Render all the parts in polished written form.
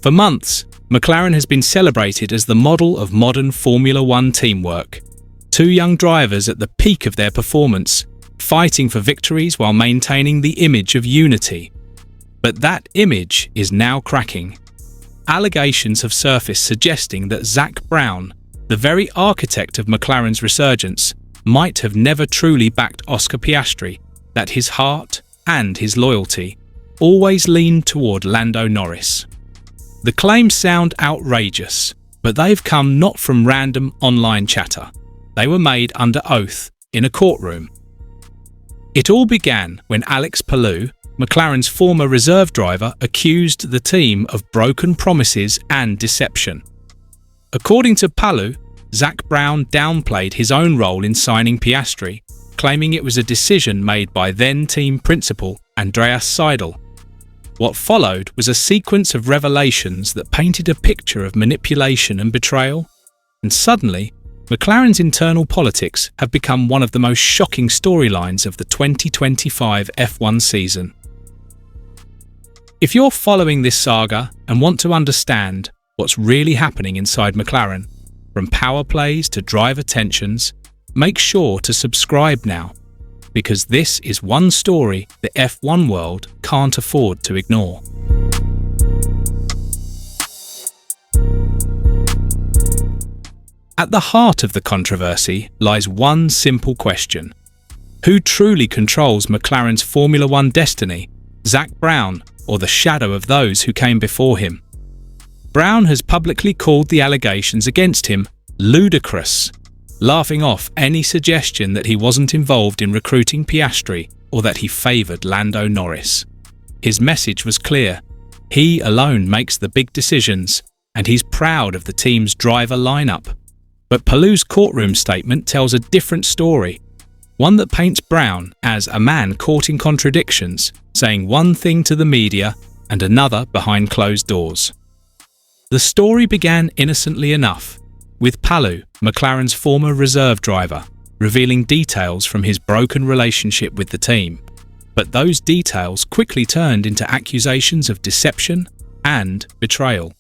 For months, McLaren has been celebrated as the model of modern Formula One teamwork. Two young drivers at the peak of their performance, fighting for victories while maintaining the image of unity. But that image is now cracking. Allegations have surfaced suggesting that Zak Brown, the very architect of McLaren's resurgence, might have never truly backed Oscar Piastri, that his heart and his loyalty always leaned toward Lando Norris. The claims sound outrageous, but they've come not from random online chatter. They were made under oath in a courtroom. It all began when Alex Palou, McLaren's former reserve driver, accused the team of broken promises and deception. According to Palou, Zak Brown downplayed his own role in signing Piastri, claiming it was a decision made by then-team principal Andreas Seidel. What followed was a sequence of revelations that painted a picture of manipulation and betrayal, and suddenly, McLaren's internal politics have become one of the most shocking storylines of the 2025 F1 season. If you're following this saga and want to understand what's really happening inside McLaren, from power plays to driver tensions, make sure to subscribe now, because this is one story the F1 world can't afford to ignore. At the heart of the controversy lies one simple question. Who truly controls McLaren's Formula One destiny, Zak Brown or the shadow of those who came before him? Brown has publicly called the allegations against him ludicrous, laughing off any suggestion that he wasn't involved in recruiting Piastri or that he favoured Lando Norris. His message was clear. He alone makes the big decisions, and he's proud of the team's driver lineup. But Palou's courtroom statement tells a different story, one that paints Brown as a man caught in contradictions, saying one thing to the media and another behind closed doors. The story began innocently enough, with Palou, McLaren's former reserve driver, revealing details from his broken relationship with the team. But those details quickly turned into accusations of deception and betrayal.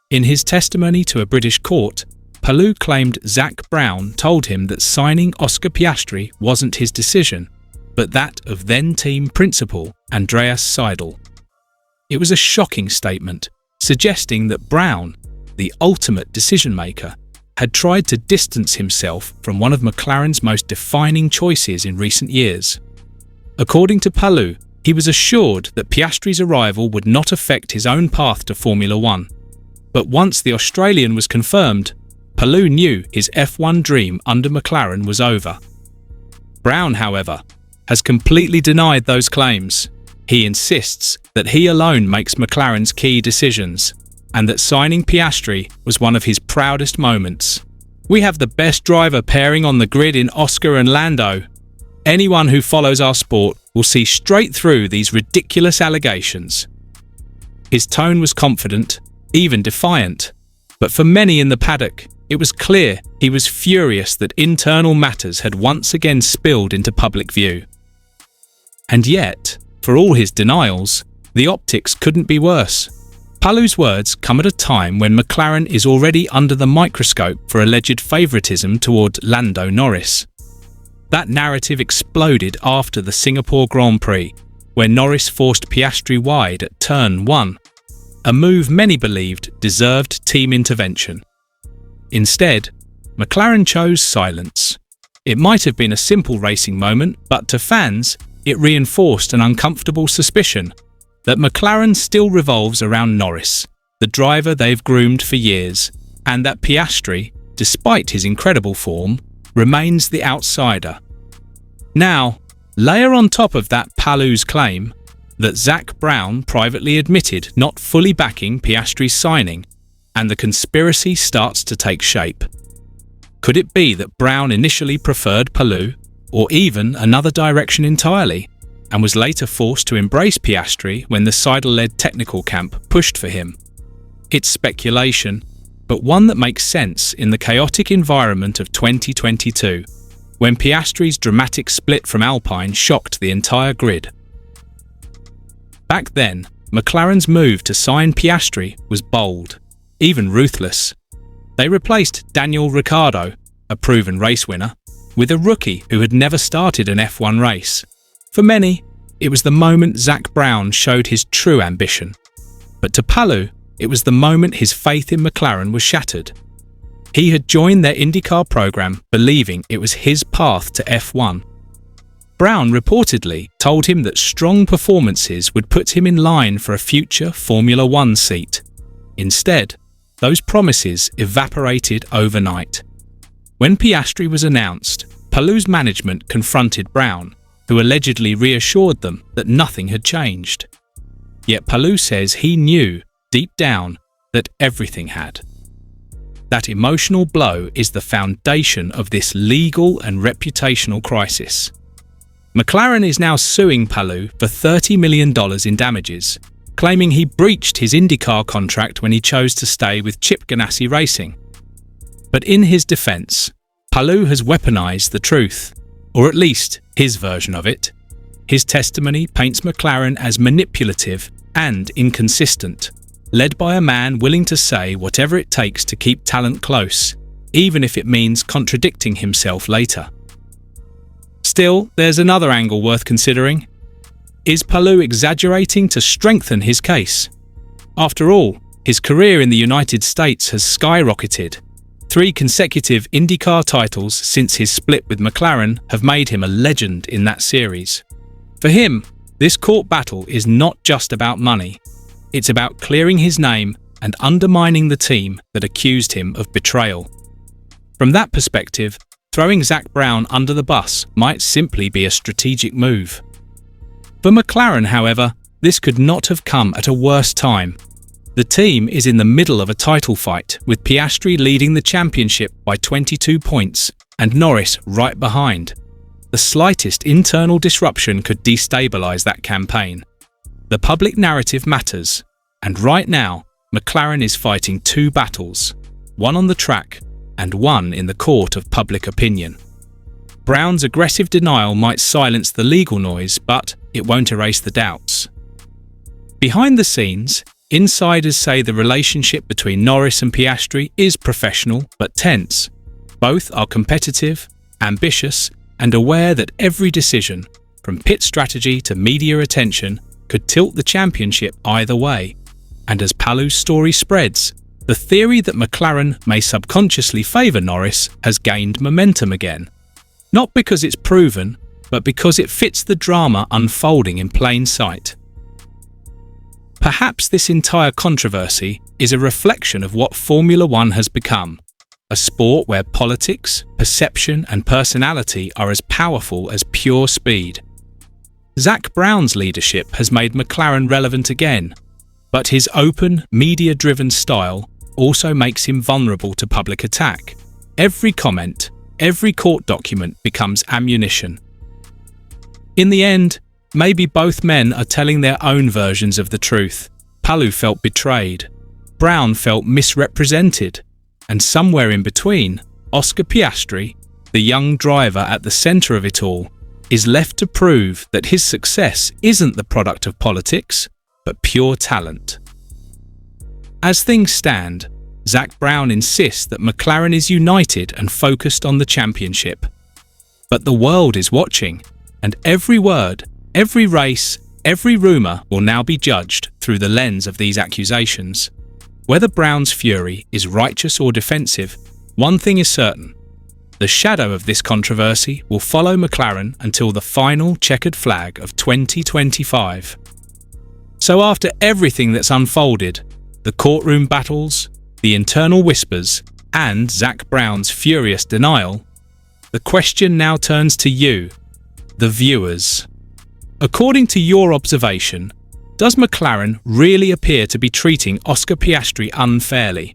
In his testimony to a British court, Palou claimed Zak Brown told him that signing Oscar Piastri wasn't his decision, but that of then-team principal Andreas Seidel. It was a shocking statement, suggesting that Brown, the ultimate decision-maker, had tried to distance himself from one of McLaren's most defining choices in recent years. According to Palou, he was assured that Piastri's arrival would not affect his own path to Formula One. But once the Australian was confirmed, Palou knew his F1 dream under McLaren was over. Brown, however, has completely denied those claims. He insists that he alone makes McLaren's key decisions, and that signing Piastri was one of his proudest moments. We have the best driver pairing on the grid in Oscar and Lando. Anyone who follows our sport will see straight through these ridiculous allegations. His tone was confident, even defiant, but for many in the paddock, it was clear he was furious that internal matters had once again spilled into public view. And yet, for all his denials, the optics couldn't be worse. Palou's words come at a time when McLaren is already under the microscope for alleged favouritism toward Lando Norris. That narrative exploded after the Singapore Grand Prix, where Norris forced Piastri wide at turn 1, a move many believed deserved team intervention. Instead, McLaren chose silence. It might have been a simple racing moment, but to fans, it reinforced an uncomfortable suspicion that McLaren still revolves around Norris, the driver they've groomed for years, and that Piastri, despite his incredible form, remains the outsider. Now, layer on top of that Palou's claim that Zak Brown privately admitted not fully backing Piastri's signing, and the conspiracy starts to take shape. Could it be that Brown initially preferred Palou, or even another direction entirely, and was later forced to embrace Piastri when the Seidel-led technical camp pushed for him? It's speculation, but one that makes sense in the chaotic environment of 2022, when Piastri's dramatic split from Alpine shocked the entire grid. Back then, McLaren's move to sign Piastri was bold, even ruthless. They replaced Daniel Ricciardo, a proven race winner, with a rookie who had never started an F1 race. For many, it was the moment Zak Brown showed his true ambition. But to Palou, it was the moment his faith in McLaren was shattered. He had joined their IndyCar program believing it was his path to F1. Brown reportedly told him that strong performances would put him in line for a future Formula One seat. Instead, those promises evaporated overnight. When Piastri was announced, Palou's management confronted Brown, who allegedly reassured them that nothing had changed. Yet Palou says he knew, deep down, that everything had. That emotional blow is the foundation of this legal and reputational crisis. McLaren is now suing Palou for $30 million in damages, claiming he breached his IndyCar contract when he chose to stay with Chip Ganassi Racing. But in his defence, Palou has weaponized the truth, or at least his version of it. His testimony paints McLaren as manipulative and inconsistent, led by a man willing to say whatever it takes to keep talent close, even if it means contradicting himself later. Still, there's another angle worth considering. Is Palou exaggerating to strengthen his case? After all, his career in the United States has skyrocketed. 3 consecutive IndyCar titles since his split with McLaren have made him a legend in that series. For him, this court battle is not just about money. It's about clearing his name and undermining the team that accused him of betrayal. From that perspective, throwing Zak Brown under the bus might simply be a strategic move. For McLaren, however, this could not have come at a worse time. The team is in the middle of a title fight, with Piastri leading the championship by 22 points and Norris right behind. The slightest internal disruption could destabilise that campaign. The public narrative matters, and right now, McLaren is fighting 2 battles, one on the track and one in the court of public opinion. Brown's aggressive denial might silence the legal noise, but it won't erase the doubts. Behind the scenes, insiders say the relationship between Norris and Piastri is professional but tense. Both are competitive, ambitious, and aware that every decision, from pit strategy to media attention, could tilt the championship either way. And as Palou's story spreads, the theory that McLaren may subconsciously favour Norris has gained momentum again. Not because it's proven, but because it fits the drama unfolding in plain sight. Perhaps this entire controversy is a reflection of what Formula One has become, a sport where politics, perception and personality are as powerful as pure speed. Zak Brown's leadership has made McLaren relevant again, but his open, media-driven style also makes him vulnerable to public attack. Every comment, every court document becomes ammunition. In the end, maybe both men are telling their own versions of the truth. Palou felt betrayed, Brown felt misrepresented, and somewhere in between, Oscar Piastri, the young driver at the centre of it all, is left to prove that his success isn't the product of politics, but pure talent. As things stand, Zak Brown insists that McLaren is united and focused on the championship. But the world is watching, and every word, every race, every rumour will now be judged through the lens of these accusations. Whether Brown's fury is righteous or defensive, one thing is certain. The shadow of this controversy will follow McLaren until the final checkered flag of 2025. So after everything that's unfolded, the courtroom battles, the internal whispers, and Zak Brown's furious denial, the question now turns to you, the viewers. According to your observation, does McLaren really appear to be treating Oscar Piastri unfairly?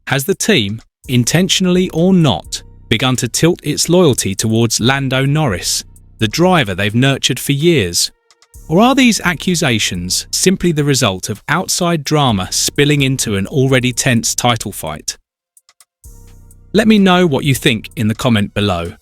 Has the team, intentionally or not, begun to tilt its loyalty towards Lando Norris, the driver they've nurtured for years? Or are these accusations simply the result of outside drama spilling into an already tense title fight? Let me know what you think in the comment below.